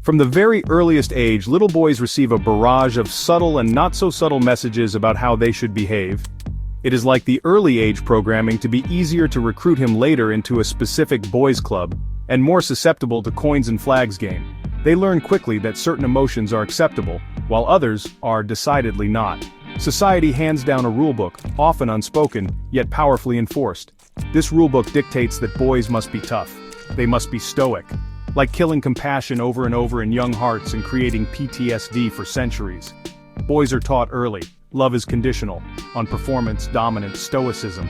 From the very earliest age, little boys receive a barrage of subtle and not-so-subtle messages about how they should behave. It is like the early age programming to be easier to recruit him later into a specific boys' club, and more susceptible to coins and flags game. They learn quickly that certain emotions are acceptable, while others are decidedly not. Society hands down a rulebook, often unspoken, yet powerfully enforced. This rulebook dictates that boys must be tough. They must be stoic. Like killing compassion over and over in young hearts and creating PTSD for centuries. Boys are taught early, love is conditional, on performance, dominance, stoicism.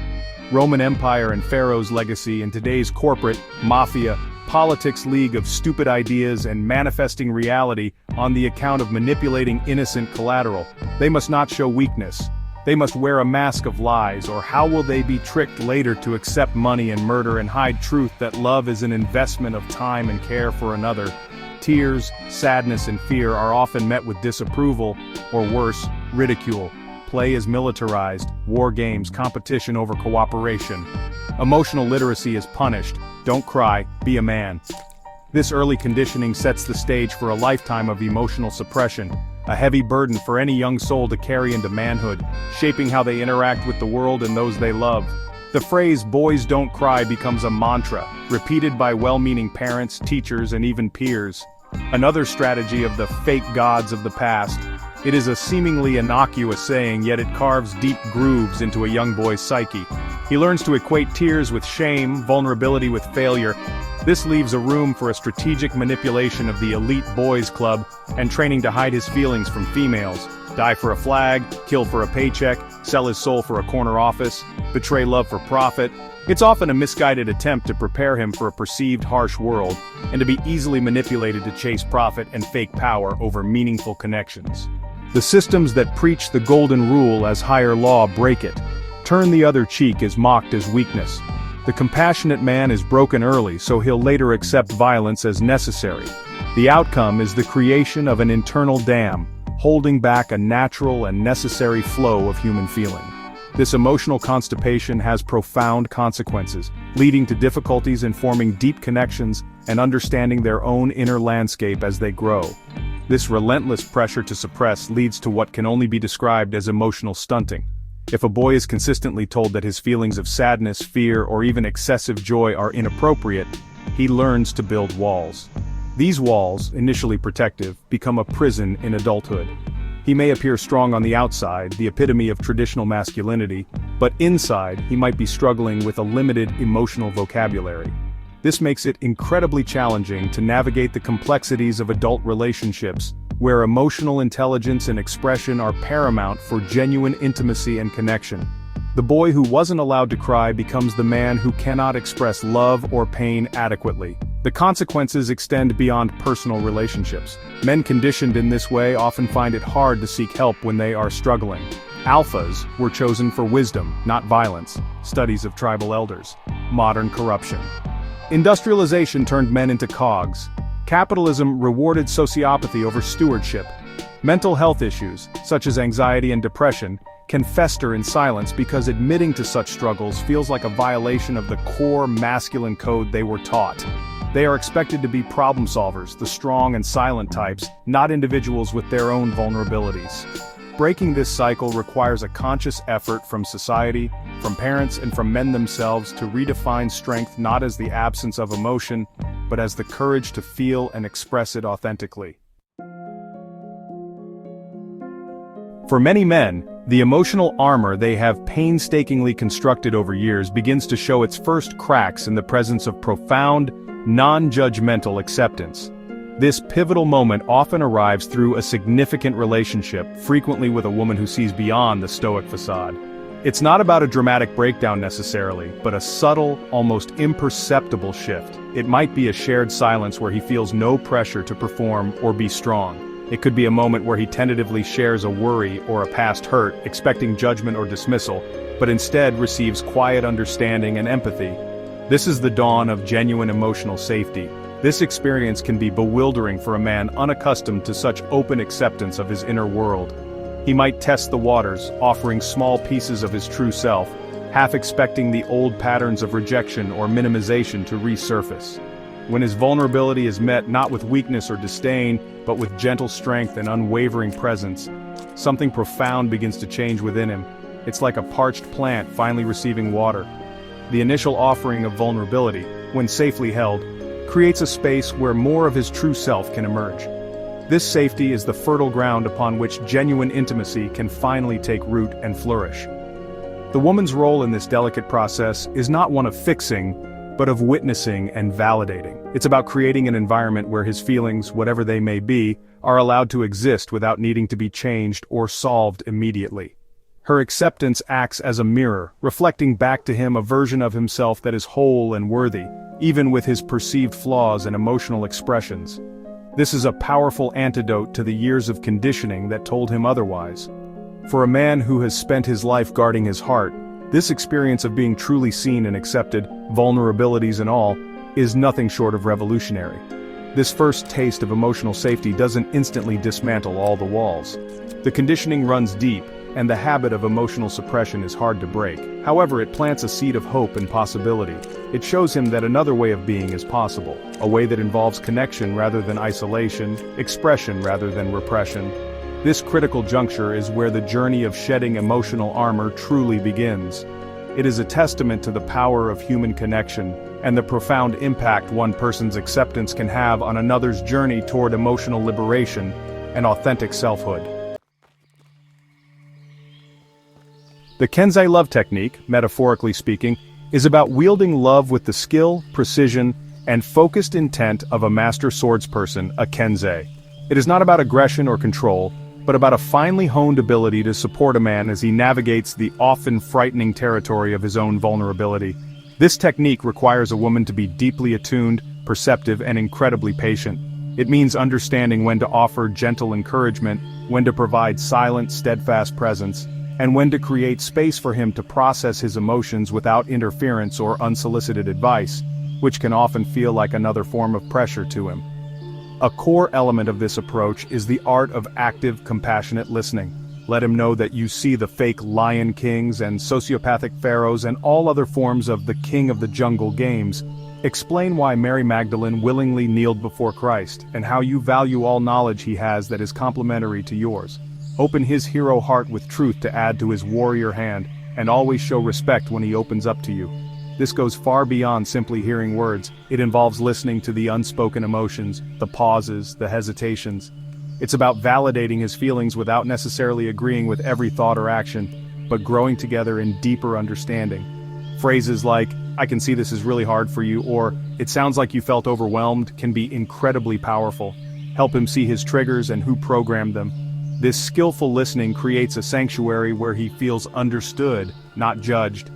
Roman Empire and Pharaoh's legacy, and today's corporate, mafia, politics league of stupid ideas and manifesting reality on the account of manipulating innocent collateral. They must not show weakness. They must wear a mask of lies, or how will they be tricked later to accept money and murder and hide truth that love is an investment of time and care for another. Tears, sadness and fear are often met with disapproval, or worse, ridicule. Play is militarized, war games, competition over cooperation. Emotional literacy is punished. Don't cry, be a man. This early conditioning sets the stage for a lifetime of emotional suppression, a heavy burden for any young soul to carry into manhood, shaping how they interact with the world and those they love. The phrase "boys don't cry" becomes a mantra, repeated by well-meaning parents, teachers, and even peers. Another strategy of the fake gods of the past. It is a seemingly innocuous saying, yet it carves deep grooves into a young boy's psyche. He learns to equate tears with shame, vulnerability with failure. This leaves a room for a strategic manipulation of the elite boys club, and training to hide his feelings from females. Die for a flag, kill for a paycheck, sell his soul for a corner office, betray love for profit. It's often a misguided attempt to prepare him for a perceived harsh world, and to be easily manipulated to chase profit and fake power over meaningful connections. The systems that preach the golden rule as higher law break it. Turn the other cheek is mocked as weakness. The compassionate man is broken early, so he'll later accept violence as necessary. The outcome is the creation of an internal dam, holding back a natural and necessary flow of human feeling. This emotional constipation has profound consequences, leading to difficulties in forming deep connections and understanding their own inner landscape as they grow. This relentless pressure to suppress leads to what can only be described as emotional stunting. If a boy is consistently told that his feelings of sadness, fear, or even excessive joy are inappropriate, he learns to build walls. These walls, initially protective, become a prison in adulthood. He may appear strong on the outside, the epitome of traditional masculinity, but inside he might be struggling with a limited emotional vocabulary. This makes it incredibly challenging to navigate the complexities of adult relationships, where emotional intelligence and expression are paramount for genuine intimacy and connection. The boy who wasn't allowed to cry becomes the man who cannot express love or pain adequately. The consequences extend beyond personal relationships. Men conditioned in this way often find it hard to seek help when they are struggling. Alphas were chosen for wisdom, not violence. Studies of tribal elders. Modern corruption. Industrialization turned men into cogs. Capitalism rewarded sociopathy over stewardship. Mental health issues, such as anxiety and depression, can fester in silence because admitting to such struggles feels like a violation of the core masculine code they were taught. They are expected to be problem solvers, the strong and silent types, not individuals with their own vulnerabilities. Breaking this cycle requires a conscious effort from society, from parents, and from men themselves to redefine strength not as the absence of emotion, but as the courage to feel and express it authentically. For many men, the emotional armor they have painstakingly constructed over years begins to show its first cracks in the presence of profound, non-judgmental acceptance. This pivotal moment often arrives through a significant relationship, frequently with a woman who sees beyond the stoic facade. It's not about a dramatic breakdown necessarily, but a subtle, almost imperceptible shift. It might be a shared silence where he feels no pressure to perform or be strong. It could be a moment where he tentatively shares a worry or a past hurt, expecting judgment or dismissal, but instead receives quiet understanding and empathy. This is the dawn of genuine emotional safety. This experience can be bewildering for a man unaccustomed to such open acceptance of his inner world. He might test the waters, offering small pieces of his true self, half expecting the old patterns of rejection or minimization to resurface. when his vulnerability is met not with weakness or disdain, but with gentle strength and unwavering presence, something profound begins to change within him. It's like a parched plant finally receiving water. The initial offering of vulnerability, when safely held, creates a space where more of his true self can emerge. This safety is the fertile ground upon which genuine intimacy can finally take root and flourish. The woman's role in this delicate process is not one of fixing, but of witnessing and validating. It's about creating an environment where his feelings, whatever they may be, are allowed to exist without needing to be changed or solved immediately. Her acceptance acts as a mirror, reflecting back to him a version of himself that is whole and worthy, even with his perceived flaws and emotional expressions. This is a powerful antidote to the years of conditioning that told him otherwise. For a man who has spent his life guarding his heart, this experience of being truly seen and accepted, vulnerabilities and all, is nothing short of revolutionary. This first taste of emotional safety doesn't instantly dismantle all the walls. The conditioning runs deep, and the habit of emotional suppression is hard to break. However, it plants a seed of hope and possibility. It shows him that another way of being is possible, a way that involves connection rather than isolation, expression rather than repression. This critical juncture is where the journey of shedding emotional armor truly begins. It is a testament to the power of human connection, and the profound impact one person's acceptance can have on another's journey toward emotional liberation and authentic selfhood. The Kensei love technique, metaphorically speaking, is about wielding love with the skill, precision, and focused intent of a master swordsperson, a Kensei. It is not about aggression or control, but about a finely honed ability to support a man as he navigates the often frightening territory of his own vulnerability. This technique requires a woman to be deeply attuned, perceptive, and incredibly patient. It means understanding when to offer gentle encouragement, when to provide silent, steadfast presence, and when to create space for him to process his emotions without interference or unsolicited advice, which can often feel like another form of pressure to him. A core element of this approach is the art of active, compassionate listening. Let him know that you see the fake lion kings and sociopathic pharaohs and all other forms of the king of the jungle games. Explain why Mary Magdalene willingly kneeled before Christ, and how you value all knowledge he has that is complementary to yours. Open his hero heart with truth to add to his warrior hand, and always show respect when he opens up to you. This goes far beyond simply hearing words. It involves listening to the unspoken emotions, the pauses, the hesitations. It's about validating his feelings without necessarily agreeing with every thought or action, but growing together in deeper understanding. Phrases like, "I can see this is really hard for you," or "It sounds like you felt overwhelmed," can be incredibly powerful. Help him see his triggers and who programmed them. This skillful listening creates a sanctuary where he feels understood, not judged.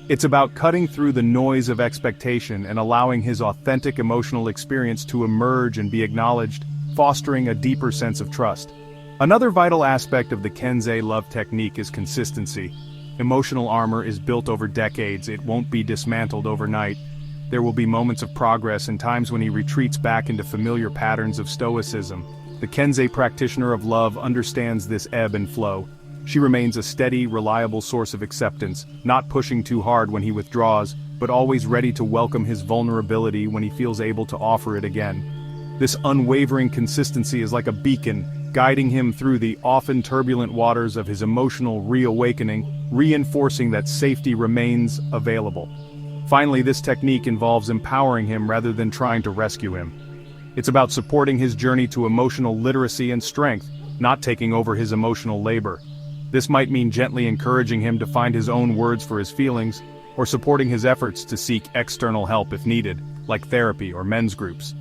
It's about cutting through the noise of expectation and allowing his authentic emotional experience to emerge and be acknowledged, fostering a deeper sense of trust. Another vital aspect of the Kensei love technique is consistency. Emotional armor is built over decades. It won't be dismantled overnight. There will be moments of progress and times when he retreats back into familiar patterns of stoicism. The Kensei practitioner of love understands this ebb and flow. She remains a steady, reliable source of acceptance, not pushing too hard when he withdraws, but always ready to welcome his vulnerability when he feels able to offer it again. This unwavering consistency is like a beacon, guiding him through the often turbulent waters of his emotional reawakening, reinforcing that safety remains available. Finally, this technique involves empowering him rather than trying to rescue him. It's about supporting his journey to emotional literacy and strength, not taking over his emotional labor. This might mean gently encouraging him to find his own words for his feelings, or supporting his efforts to seek external help if needed, like therapy or men's groups.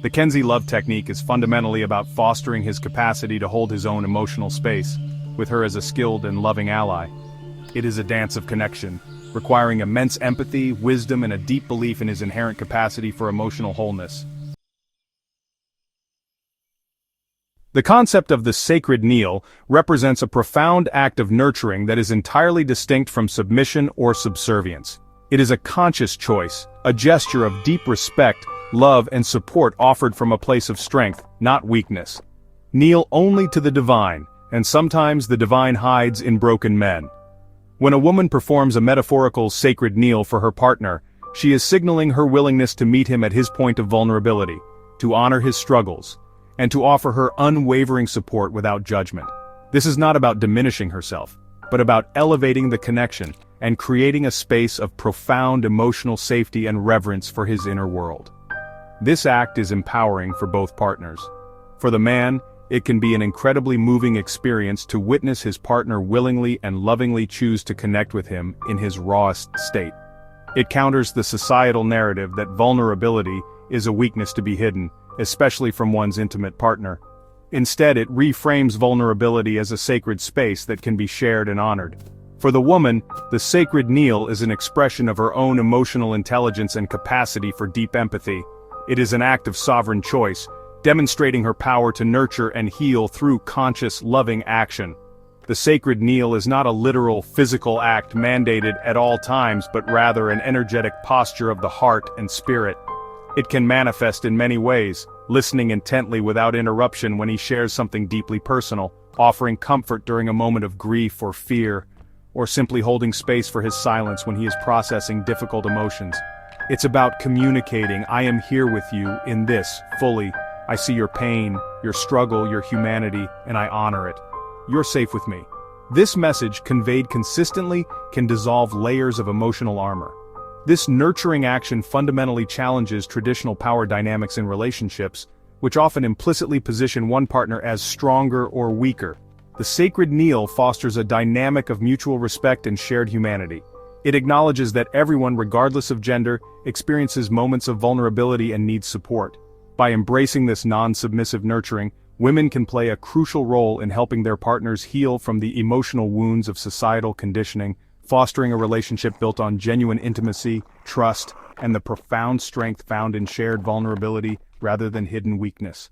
The Kensei love technique is fundamentally about fostering his capacity to hold his own emotional space, with her as a skilled and loving ally. It is a dance of connection, requiring immense empathy, wisdom, and a deep belief in his inherent capacity for emotional wholeness. The concept of the sacred kneel represents a profound act of nurturing that is entirely distinct from submission or subservience. It is a conscious choice, a gesture of deep respect, love, and support offered from a place of strength, not weakness. Kneel only to the divine, and sometimes the divine hides in broken men. When a woman performs a metaphorical sacred kneel for her partner, She is signaling her willingness to meet him at his point of vulnerability, to honor his struggles, and to offer her unwavering support without judgment. This is not about diminishing herself, but about elevating the connection and creating a space of profound emotional safety and reverence for his inner world. This act is empowering for both partners. For the man, it can be an incredibly moving experience to witness his partner willingly and lovingly choose to connect with him in his rawest state. It counters the societal narrative that vulnerability is a weakness to be hidden, especially from one's intimate partner. Instead, it reframes vulnerability as a sacred space that can be shared and honored. For the woman, the sacred kneel is an expression of her own emotional intelligence and capacity for deep empathy. It is an act of sovereign choice, demonstrating her power to nurture and heal through conscious, loving action. The sacred kneel is not a literal, physical act mandated at all times, but rather an energetic posture of the heart and spirit. It can manifest in many ways, listening intently without interruption when he shares something deeply personal, offering comfort during a moment of grief or fear, or simply holding space for his silence when he is processing difficult emotions. It's about communicating, "I am here with you in this, fully. I see your pain, your struggle, your humanity, and I honor it. You're safe with me." This message, conveyed consistently, can dissolve layers of emotional armor. This nurturing action fundamentally challenges traditional power dynamics in relationships, which often implicitly position one partner as stronger or weaker. The sacred kneel fosters a dynamic of mutual respect and shared humanity. It acknowledges that everyone, regardless of gender, experiences moments of vulnerability and needs support. By embracing this non-submissive nurturing, women can play a crucial role in helping their partners heal from the emotional wounds of societal conditioning, fostering a relationship built on genuine intimacy, trust, and the profound strength found in shared vulnerability rather than hidden weakness.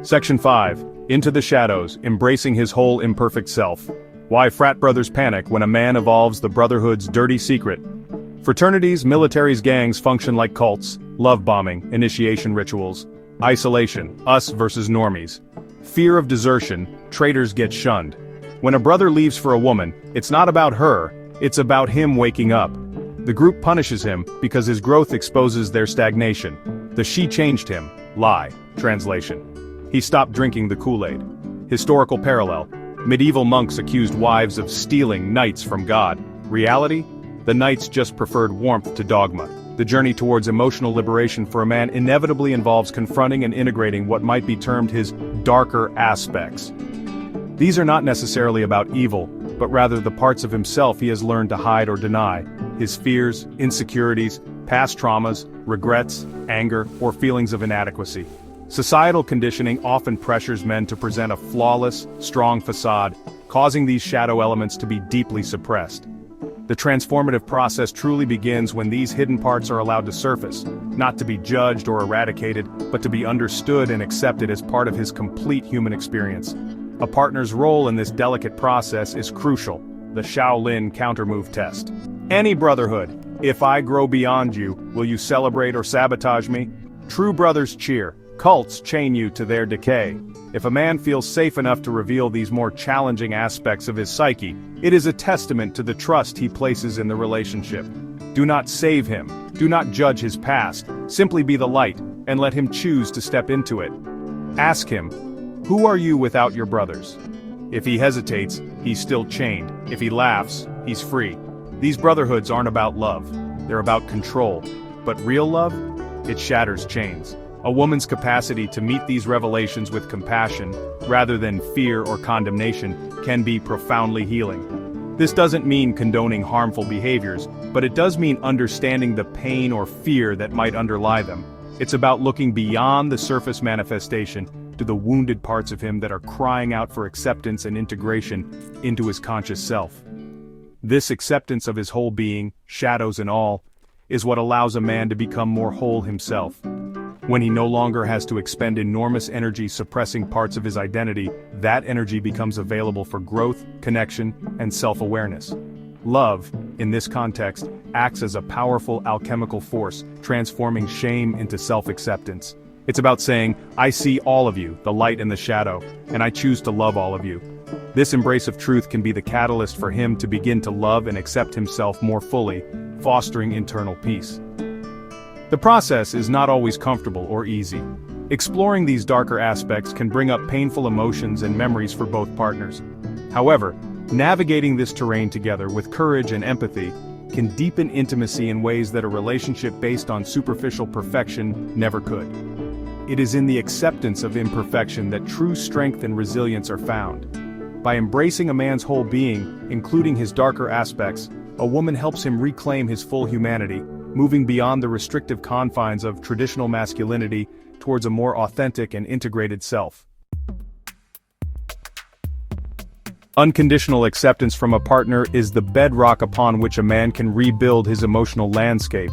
Section 5. Into the Shadows, Embracing His Whole Imperfect Self. Why frat brothers panic when a man evolves the brotherhood's dirty secret. Fraternities, militaries, gangs function like cults: love bombing, initiation rituals, isolation, us versus normies. Fear of desertion, traitors get shunned. When a brother leaves for a woman, it's not about her, it's about him waking up. The group punishes him because his growth exposes their stagnation. The "she changed him" lie. Translation: he stopped drinking the Kool-Aid. Historical parallel: medieval monks accused wives of stealing knights from God. Reality? The knights just preferred warmth to dogma. The journey towards emotional liberation for a man inevitably involves confronting and integrating what might be termed his darker aspects. These are not necessarily about evil, but rather the parts of himself he has learned to hide or deny, his fears, insecurities, past traumas, regrets, anger, or feelings of inadequacy. Societal conditioning often pressures men to present a flawless, strong facade, causing these shadow elements to be deeply suppressed. The transformative process truly begins when these hidden parts are allowed to surface, not to be judged or eradicated, but to be understood and accepted as part of his complete human experience. A partner's role in this delicate process is crucial, the Shaolin countermove test. Any brotherhood: if I grow beyond you, will you celebrate or sabotage me? True brothers cheer, cults chain you to their decay. If a man feels safe enough to reveal these more challenging aspects of his psyche, it is a testament to the trust he places in the relationship. Do not save him, do not judge his past, simply be the light, and let him choose to step into it. Ask him, who are you without your brothers? If he hesitates, he's still chained. If he laughs, he's free. These brotherhoods aren't about love, they're about control. But real love? It shatters chains. A woman's capacity to meet these revelations with compassion, rather than fear or condemnation, can be profoundly healing. This doesn't mean condoning harmful behaviors, but it does mean understanding the pain or fear that might underlie them. It's about looking beyond the surface manifestation to the wounded parts of him that are crying out for acceptance and integration into his conscious self. This acceptance of his whole being, shadows and all, is what allows a man to become more whole himself. When he no longer has to expend enormous energy suppressing parts of his identity, that energy becomes available for growth, connection, and self-awareness. Love, in this context, acts as a powerful alchemical force, transforming shame into self-acceptance. It's about saying, I see all of you, the light and the shadow, and I choose to love all of you. This embrace of truth can be the catalyst for him to begin to love and accept himself more fully, fostering internal peace. The process is not always comfortable or easy. Exploring these darker aspects can bring up painful emotions and memories for both partners. However, navigating this terrain together with courage and empathy can deepen intimacy in ways that a relationship based on superficial perfection never could. It is in the acceptance of imperfection that true strength and resilience are found. By embracing a man's whole being, including his darker aspects, a woman helps him reclaim his full humanity, moving beyond the restrictive confines of traditional masculinity towards a more authentic and integrated self. Unconditional acceptance from a partner is the bedrock upon which a man can rebuild his emotional landscape.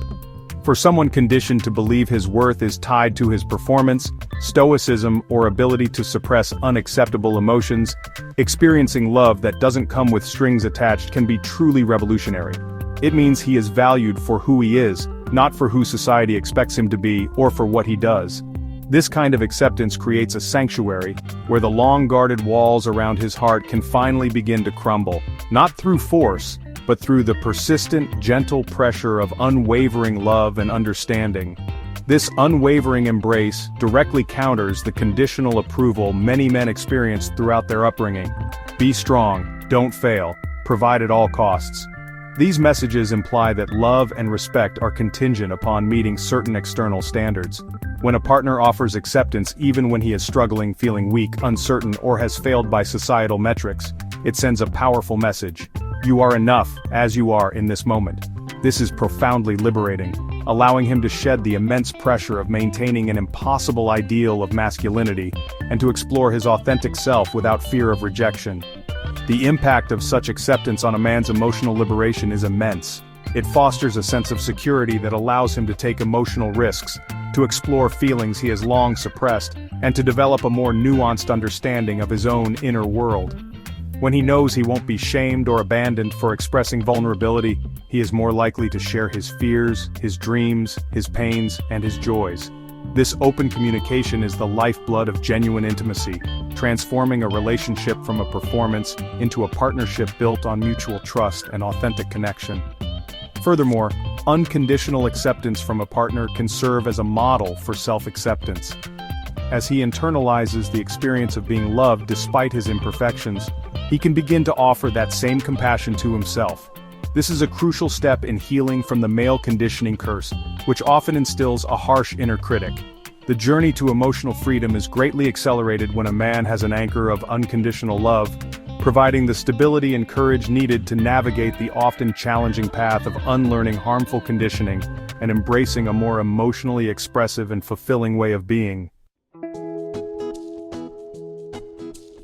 For someone conditioned to believe his worth is tied to his performance, stoicism, or ability to suppress unacceptable emotions, experiencing love that doesn't come with strings attached can be truly revolutionary. It means he is valued for who he is, not for who society expects him to be or for what he does. This kind of acceptance creates a sanctuary, where the long-guarded walls around his heart can finally begin to crumble, not through force, but through the persistent, gentle pressure of unwavering love and understanding. This unwavering embrace directly counters the conditional approval many men experience throughout their upbringing. Be strong, don't fail, provide at all costs. These messages imply that love and respect are contingent upon meeting certain external standards. When a partner offers acceptance even when he is struggling, feeling weak, uncertain, or has failed by societal metrics, it sends a powerful message. You are enough, as you are in this moment. This is profoundly liberating, allowing him to shed the immense pressure of maintaining an impossible ideal of masculinity, and to explore his authentic self without fear of rejection. The impact of such acceptance on a man's emotional liberation is immense. It fosters a sense of security that allows him to take emotional risks, to explore feelings he has long suppressed, and to develop a more nuanced understanding of his own inner world. When he knows he won't be shamed or abandoned for expressing vulnerability, he is more likely to share his fears, his dreams, his pains, and his joys. This open communication is the lifeblood of genuine intimacy, transforming a relationship from a performance into a partnership built on mutual trust and authentic connection. Furthermore, unconditional acceptance from a partner can serve as a model for self-acceptance. As he internalizes the experience of being loved despite his imperfections, he can begin to offer that same compassion to himself. This is a crucial step in healing from the male conditioning curse, which often instills a harsh inner critic. The journey to emotional freedom is greatly accelerated when a man has an anchor of unconditional love, providing the stability and courage needed to navigate the often challenging path of unlearning harmful conditioning and embracing a more emotionally expressive and fulfilling way of being.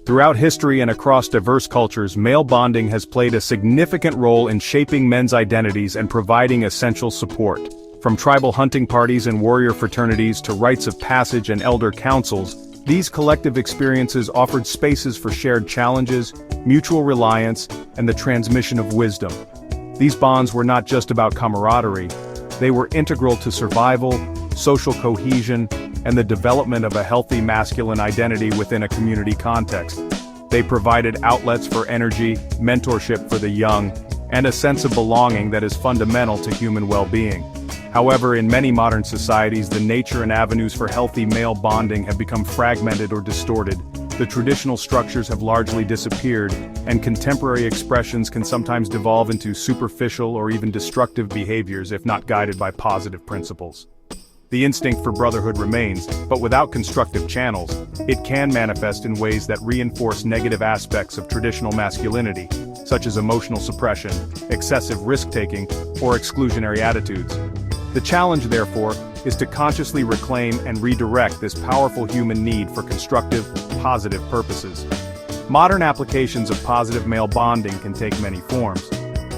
Throughout history and across diverse cultures, male bonding has played a significant role in shaping men's identities and providing essential support. From tribal hunting parties and warrior fraternities to rites of passage and elder councils, these collective experiences offered spaces for shared challenges, mutual reliance, and the transmission of wisdom. These bonds were not just about camaraderie, they were integral to survival, social cohesion, and the development of a healthy masculine identity within a community context. They provided outlets for energy, mentorship for the young, and a sense of belonging that is fundamental to human well-being. However, in many modern societies, the nature and avenues for healthy male bonding have become fragmented or distorted. The traditional structures have largely disappeared, and contemporary expressions can sometimes devolve into superficial or even destructive behaviors if not guided by positive principles. The instinct for brotherhood remains, but without constructive channels, it can manifest in ways that reinforce negative aspects of traditional masculinity, such as emotional suppression, excessive risk-taking, or exclusionary attitudes. The challenge, therefore, is to consciously reclaim and redirect this powerful human need for constructive, positive purposes. Modern applications of positive male bonding can take many forms.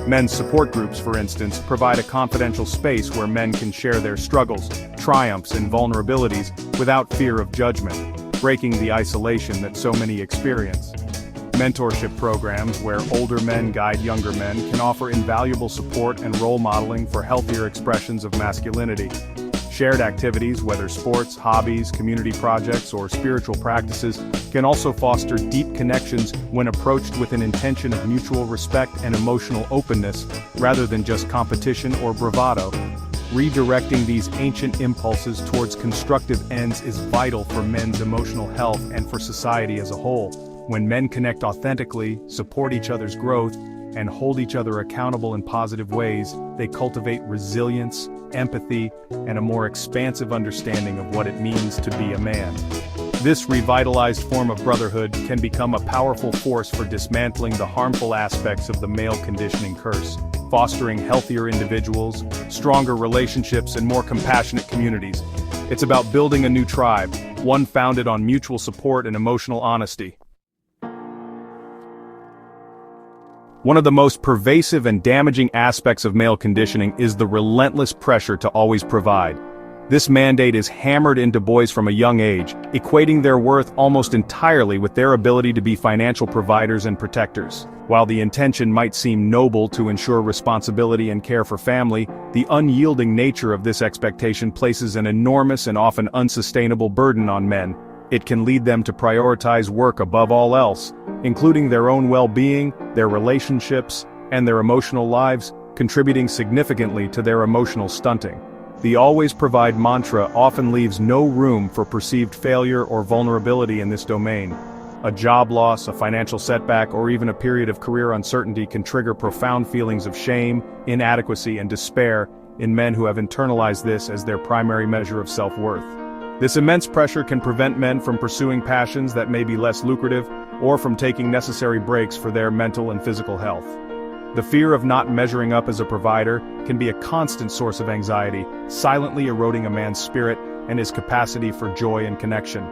Men's support groups, for instance, provide a confidential space where men can share their struggles, triumphs, and vulnerabilities without fear of judgment, breaking the isolation that so many experience. Mentorship programs where older men guide younger men can offer invaluable support and role modeling for healthier expressions of masculinity. Shared activities, whether sports, hobbies, community projects, or spiritual practices, can also foster deep connections when approached with an intention of mutual respect and emotional openness, rather than just competition or bravado. Redirecting these ancient impulses towards constructive ends is vital for men's emotional health and for society as a whole. When men connect authentically, support each other's growth, and hold each other accountable in positive ways, they cultivate resilience, empathy, and a more expansive understanding of what it means to be a man. This revitalized form of brotherhood can become a powerful force for dismantling the harmful aspects of the male conditioning curse, fostering healthier individuals, stronger relationships, and more compassionate communities. It's about building a new tribe, one founded on mutual support and emotional honesty. One of the most pervasive and damaging aspects of male conditioning is the relentless pressure to always provide. This mandate is hammered into boys from a young age, equating their worth almost entirely with their ability to be financial providers and protectors. While the intention might seem noble to ensure responsibility and care for family, the unyielding nature of this expectation places an enormous and often unsustainable burden on men. It can lead them to prioritize work above all else, including their own well-being, their relationships, and their emotional lives, contributing significantly to their emotional stunting. The always provide mantra often leaves no room for perceived failure or vulnerability in this domain. A job loss, a financial setback, or even a period of career uncertainty can trigger profound feelings of shame, inadequacy, and despair in men who have internalized this as their primary measure of self-worth. This immense pressure can prevent men from pursuing passions that may be less lucrative, or from taking necessary breaks for their mental and physical health. The fear of not measuring up as a provider can be a constant source of anxiety, silently eroding a man's spirit and his capacity for joy and connection.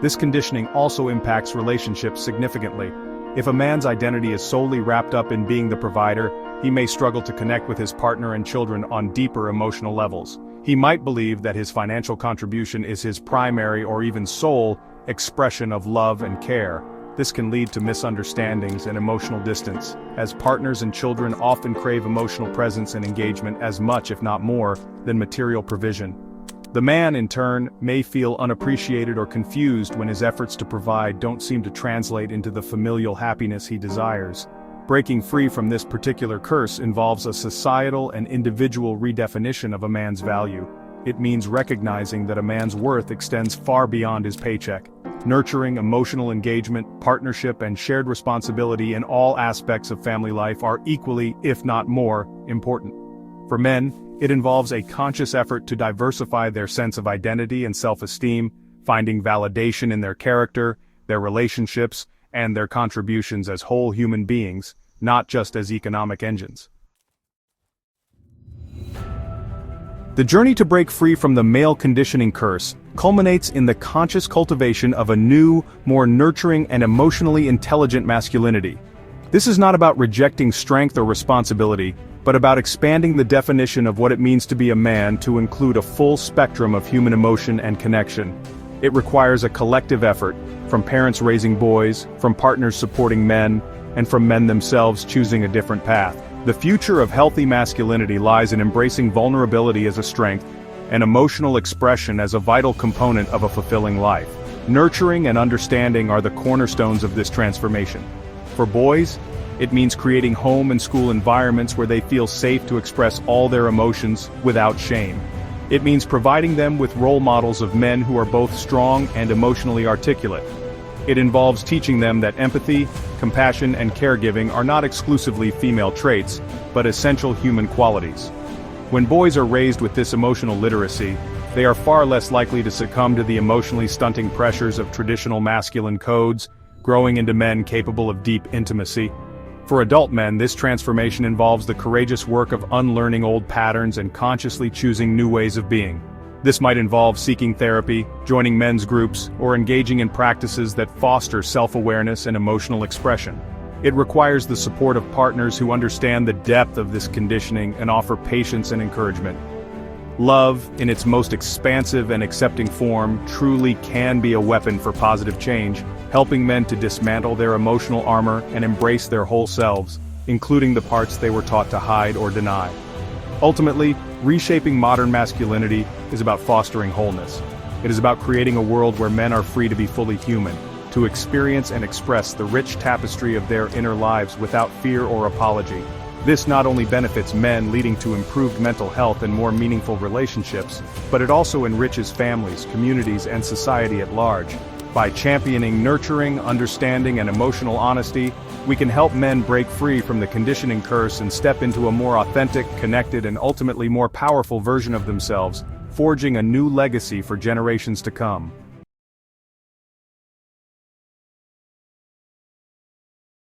This conditioning also impacts relationships significantly. If a man's identity is solely wrapped up in being the provider, he may struggle to connect with his partner and children on deeper emotional levels. He might believe that his financial contribution is his primary or even sole expression of love and care. This can lead to misunderstandings and emotional distance, as partners and children often crave emotional presence and engagement as much, if not more, than material provision. The man, in turn, may feel unappreciated or confused when his efforts to provide don't seem to translate into the familial happiness he desires. Breaking free from this particular curse involves a societal and individual redefinition of a man's value. It means recognizing that a man's worth extends far beyond his paycheck. Nurturing emotional engagement, partnership, and shared responsibility in all aspects of family life are equally, if not more, important. For men, it involves a conscious effort to diversify their sense of identity and self-esteem, finding validation in their character, their relationships, and their contributions as whole human beings, not just as economic engines. The journey to break free from the male conditioning curse culminates in the conscious cultivation of a new, more nurturing and emotionally intelligent masculinity. This is not about rejecting strength or responsibility, but about expanding the definition of what it means to be a man to include a full spectrum of human emotion and connection. It requires a collective effort, from parents raising boys, from partners supporting men, and from men themselves choosing a different path. The future of healthy masculinity lies in embracing vulnerability as a strength, and emotional expression as a vital component of a fulfilling life. Nurturing and understanding are the cornerstones of this transformation. For boys, it means creating home and school environments where they feel safe to express all their emotions without shame. It means providing them with role models of men who are both strong and emotionally articulate. It involves teaching them that empathy, compassion, and caregiving are not exclusively female traits, but essential human qualities. When boys are raised with this emotional literacy, they are far less likely to succumb to the emotionally stunting pressures of traditional masculine codes, growing into men capable of deep intimacy. For adult men, this transformation involves the courageous work of unlearning old patterns and consciously choosing new ways of being. This might involve seeking therapy, joining men's groups, or engaging in practices that foster self-awareness and emotional expression. It requires the support of partners who understand the depth of this conditioning and offer patience and encouragement. Love, in its most expansive and accepting form, truly can be a weapon for positive change, helping men to dismantle their emotional armor and embrace their whole selves, including the parts they were taught to hide or deny. Ultimately, Reshaping modern masculinity is about fostering wholeness. It is about creating a world where men are free to be fully human, to experience and express the rich tapestry of their inner lives without fear or apology. This not only benefits men, leading to improved mental health and more meaningful relationships, but it also enriches families, communities, and society at large. By championing nurturing, understanding, and emotional honesty, we can help men break free from the conditioning curse and step into a more authentic, connected, and ultimately more powerful version of themselves, forging a new legacy for generations to come.